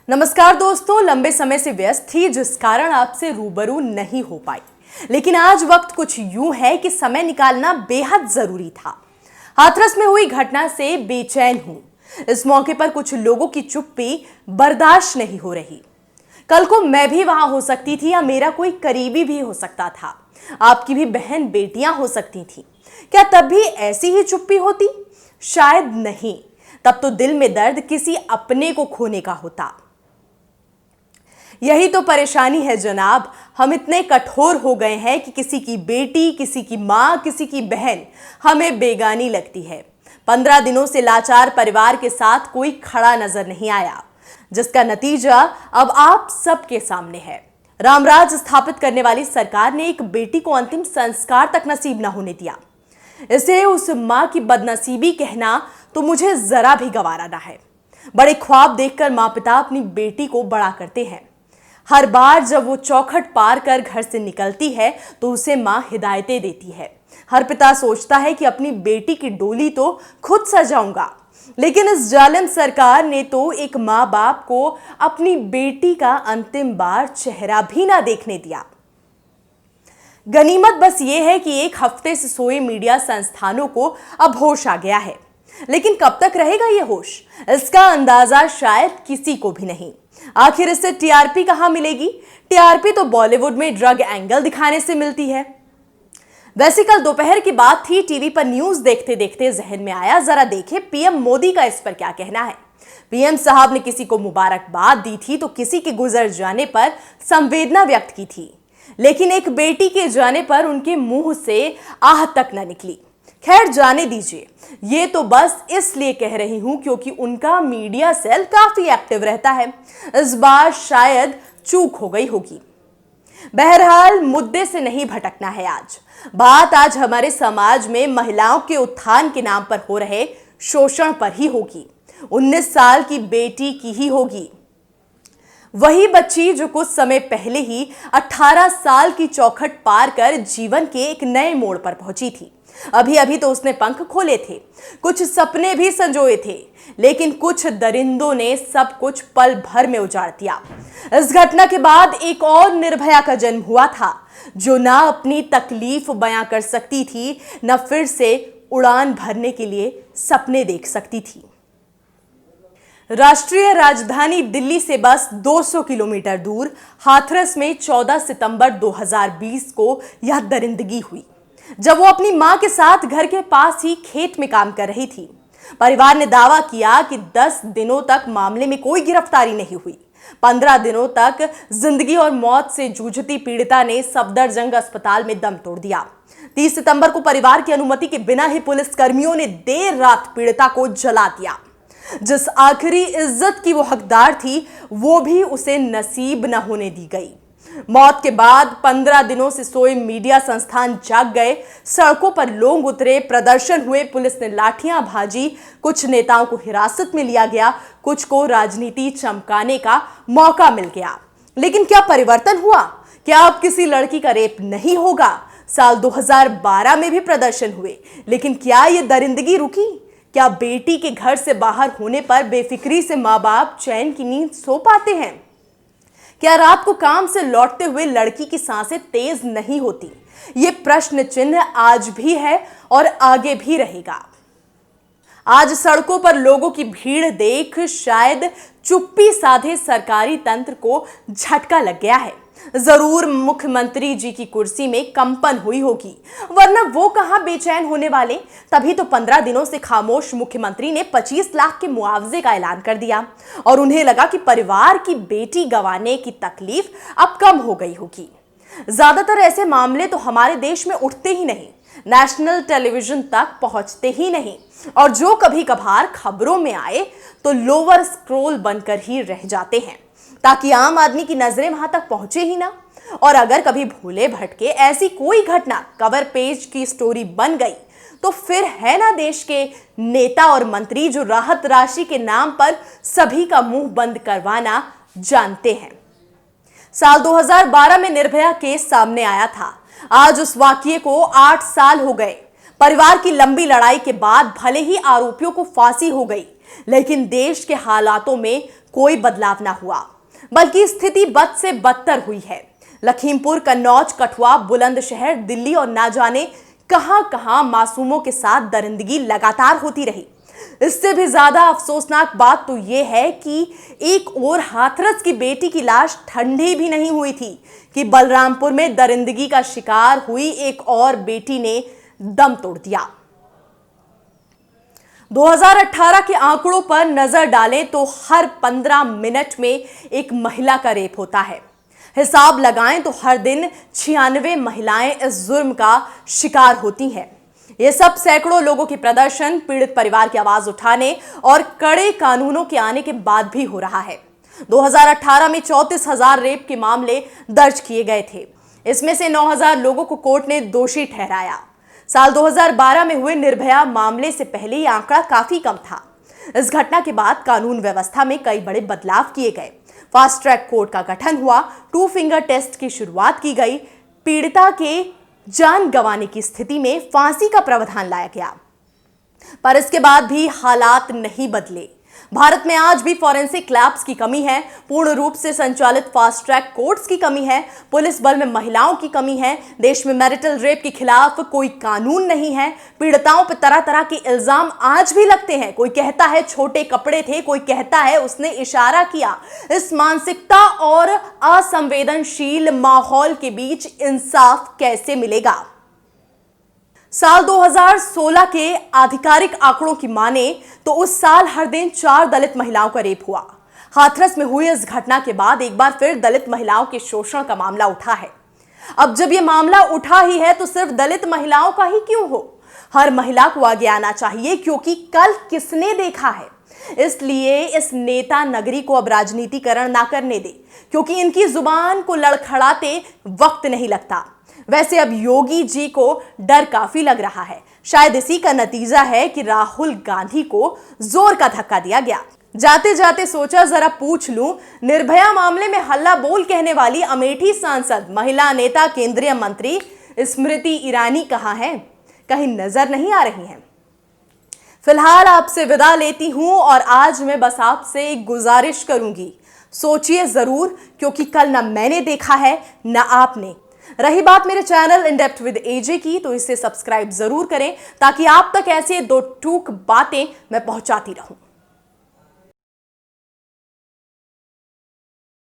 नमस्कार दोस्तों, लंबे समय से व्यस्त थी जिस कारण आपसे रूबरू नहीं हो पाई। लेकिन आज वक्त कुछ यूं है कि समय निकालना बेहद जरूरी था। हाथरस में हुई घटना से बेचैन हूं। इस मौके पर कुछ लोगों की चुप्पी बर्दाश्त नहीं हो रही। कल को मैं भी वहां हो सकती थी या मेरा कोई करीबी भी हो सकता था। आपकी भी बहन बेटियां हो सकती थी। क्या तब भी ऐसी ही चुप्पी होती? शायद नहीं। तब तो दिल में दर्द किसी अपने को खोने का होता। यही तो परेशानी है जनाब। हम इतने कठोर हो गए हैं कि किसी की बेटी, किसी की मां, किसी की बहन हमें बेगानी लगती है। 15 दिनों से लाचार परिवार के साथ कोई खड़ा नजर नहीं आया, जिसका नतीजा अब आप सबके सामने है। रामराज स्थापित करने वाली सरकार ने एक बेटी को अंतिम संस्कार तक नसीब न होने दिया। इसे उस मां की बदनसीबी कहना तो मुझे जरा भी गवारा ना है। बड़े ख्वाब देखकर मां पिता अपनी बेटी को बड़ा करते हैं। हर बार जब वो चौखट पार कर घर से निकलती है तो उसे मां हिदायतें देती है। हर पिता सोचता है कि अपनी बेटी की डोली तो खुद सजाऊंगा, लेकिन इस जालिम सरकार ने तो एक मां बाप को अपनी बेटी का अंतिम बार चेहरा भी ना देखने दिया। गनीमत बस ये है कि एक हफ्ते से सोए मीडिया संस्थानों को अब होश आ गया है, लेकिन कब तक रहेगा ये होश, इसका अंदाजा शायद किसी को भी नहीं। आखिर इससे टीआरपी कहां मिलेगी? टीआरपी तो बॉलीवुड में ड्रग एंगल दिखाने से मिलती है। वैसे कल दोपहर की बात थी, टीवी पर न्यूज देखते देखते जहन में आया, जरा देखे पीएम मोदी का इस पर क्या कहना है। पीएम साहब ने किसी को मुबारकबाद दी थी तो किसी के गुजर जाने पर संवेदना व्यक्त की थी, लेकिन एक बेटी के जाने पर उनके मुंह से आह तक न निकली। खैर जाने दीजिए, ये तो बस इसलिए कह रही हूं क्योंकि उनका मीडिया सेल काफी एक्टिव रहता है। इस बार शायद चूक हो गई होगी। बहरहाल मुद्दे से नहीं भटकना है। आज हमारे समाज में महिलाओं के उत्थान के नाम पर हो रहे शोषण पर ही होगी। 19 साल की बेटी की ही होगी। वही बच्ची जो कुछ समय पहले ही 18 साल की चौखट पार कर जीवन के एक नए मोड़ पर पहुंची थी। अभी अभी तो उसने पंख खोले थे, कुछ सपने भी संजोए थे, लेकिन कुछ दरिंदों ने सब कुछ पल भर में उजाड़ दिया। इस घटना के बाद एक और निर्भया का जन्म हुआ था, जो ना अपनी तकलीफ बयां कर सकती थी, न फिर से उड़ान भरने के लिए सपने देख सकती थी। राष्ट्रीय राजधानी दिल्ली से बस 200 किलोमीटर दूर हाथरस में 14 सितंबर 2020 को यह दरिंदगी हुई, जब वो अपनी मां के साथ घर के पास ही खेत में काम कर रही थी। परिवार ने दावा किया कि 10 दिनों तक मामले में कोई गिरफ्तारी नहीं हुई। 15 दिनों तक जिंदगी और मौत से जूझती पीड़िता ने सफदरजंग अस्पताल में दम तोड़ दिया। 30 सितंबर को परिवार की अनुमति के बिना ही पुलिस कर्मियों ने देर रात पीड़िता को जला दिया। जिस आखिरी इज्जत की वो हकदार थी, वो भी उसे नसीब न होने दी गई। मौत के बाद 15 दिनों से सोए मीडिया संस्थान जाग गए। सड़कों पर लोग उतरे, प्रदर्शन हुए, पुलिस ने लाठियां भाजी, कुछ नेताओं को हिरासत में लिया गया, कुछ को राजनीति चमकाने का मौका मिल गया। लेकिन क्या परिवर्तन हुआ? क्या अब किसी लड़की का रेप नहीं होगा? साल 2012 में भी प्रदर्शन हुए, लेकिन क्या ये दरिंदगी रुकी? क्या बेटी के घर से बाहर होने पर बेफिक्री से माँ बाप चैन की नींद सो पाते हैं? क्या रात को काम से लौटते हुए लड़की की सांसें तेज नहीं होती? ये प्रश्न चिन्ह आज भी है और आगे भी रहेगा। आज सड़कों पर लोगों की भीड़ देख शायद चुप्पी साधे सरकारी तंत्र को झटका लग गया है। जरूर मुख्यमंत्री जी की कुर्सी में कंपन हुई होगी, वरना वो कहां बेचैन होने वाले। तभी तो 15 दिनों से खामोश मुख्यमंत्री ने 25 लाख के मुआवजे का ऐलान कर दिया और उन्हें लगा कि परिवार की बेटी गंवाने की तकलीफ अब कम हो गई होगी। ज्यादातर ऐसे मामले तो हमारे देश में उठते ही नहीं, नेशनल टेलीविजन तक पहुंचते ही नहीं, और जो कभी कभार खबरों में आए तो लोअर स्क्रोल बनकर ही रह जाते हैं, ताकि आम आदमी की नजरें वहां तक पहुंचे ही ना। और अगर कभी भूले भटके ऐसी कोई घटना कवर पेज की स्टोरी बन गई तो फिर है ना देश के नेता और मंत्री जो राहत राशि के नाम पर सभी का मुंह बंद करवाना जानते हैं। साल 2012 में निर्भया केस सामने आया था। आज उस वाकये को 8 साल हो गए। परिवार की लंबी लड़ाई के बाद भले ही आरोपियों को फांसी हो गई, लेकिन देश के हालातों में कोई बदलाव ना हुआ, बल्कि स्थिति बद से बदतर हुई है। लखीमपुर, कन्नौज, कठुआ, बुलंदशहर, दिल्ली और ना जाने कहां मासूमों के साथ दरिंदगी लगातार होती रही। इससे भी ज्यादा अफसोसनाक बात तो यह है कि एक और हाथरस की बेटी की लाश ठंडी भी नहीं हुई थी कि बलरामपुर में दरिंदगी का शिकार हुई एक और बेटी ने दम तोड़ दिया। 2018 के आंकड़ों पर नजर डालें तो हर 15 मिनट में एक महिला का रेप होता है। हिसाब लगाएं तो हर दिन 96 महिलाएं इस जुर्म का शिकार होती हैं। ये सब सैकड़ों लोगों के प्रदर्शन, पीड़ित परिवार की आवाज उठाने और कड़े कानूनों के आने के बाद भी हो रहा है। 2018 में 34,000 रेप के मामले दर्ज किए गए थे। इसमें से 9,000 लोगों को कोर्ट ने दोषी ठहराया। साल 2012 में हुए निर्भया मामले से पहले यह आंकड़ा काफी कम था। इस घटना के बाद कानून व्यवस्था में कई बड़े बदलाव किए गए। फास्ट ट्रैक कोर्ट का गठन हुआ, 2 फिंगर टेस्ट की शुरुआत की गई, पीड़िता के जान गंवाने की स्थिति में फांसी का प्रावधान लाया गया। पर इसके बाद भी हालात नहीं बदले। भारत में आज भी फॉरेंसिक लैब्स की कमी है, पूर्ण रूप से संचालित फास्ट ट्रैक कोर्ट्स की कमी है, पुलिस बल में महिलाओं की कमी है, देश में मैरिटल रेप के खिलाफ कोई कानून नहीं है, पीड़िताओं पर तरह तरह के इल्जाम आज भी लगते हैं। कोई कहता है छोटे कपड़े थे, कोई कहता है उसने इशारा किया। इस मानसिकता और असंवेदनशील माहौल के बीच इंसाफ कैसे मिलेगा? साल 2016 के आधिकारिक आंकड़ों की माने तो उस साल हर दिन 4 दलित महिलाओं का रेप हुआ। हाथरस में हुई इस घटना के बाद एक बार फिर दलित महिलाओं के शोषण का मामला उठा है। अब जब यह मामला उठा ही है तो सिर्फ दलित महिलाओं का ही क्यों हो? हर महिला को आगे आना चाहिए, क्योंकि कल किसने देखा है। इसलिए इस नेता नगरी को अब राजनीतिकरण ना करने दे, क्योंकि इनकी जुबान को लड़खड़ाते वक्त नहीं लगता। वैसे अब योगी जी को डर काफी लग रहा है। शायद इसी का नतीजा है कि राहुल गांधी को जोर का धक्का दिया गया। जाते जाते सोचा जरा पूछ लूं, निर्भया मामले में हल्ला बोल कहने वाली अमेठी सांसद, महिला नेता, केंद्रीय मंत्री स्मृति ईरानी कहां है? कहीं नजर नहीं आ रही हैं। फिलहाल आपसे विदा लेती हूं और आज मैं बस आपसे एक गुजारिश करूंगी, सोचिए जरूर, क्योंकि कल ना मैंने देखा है ना आपने। रही बात मेरे चैनल इन डेप्थ विद एजे की, तो इसे सब्सक्राइब जरूर करें ताकि आप तक ऐसे दो टूक बातें मैं पहुंचाती रहूं।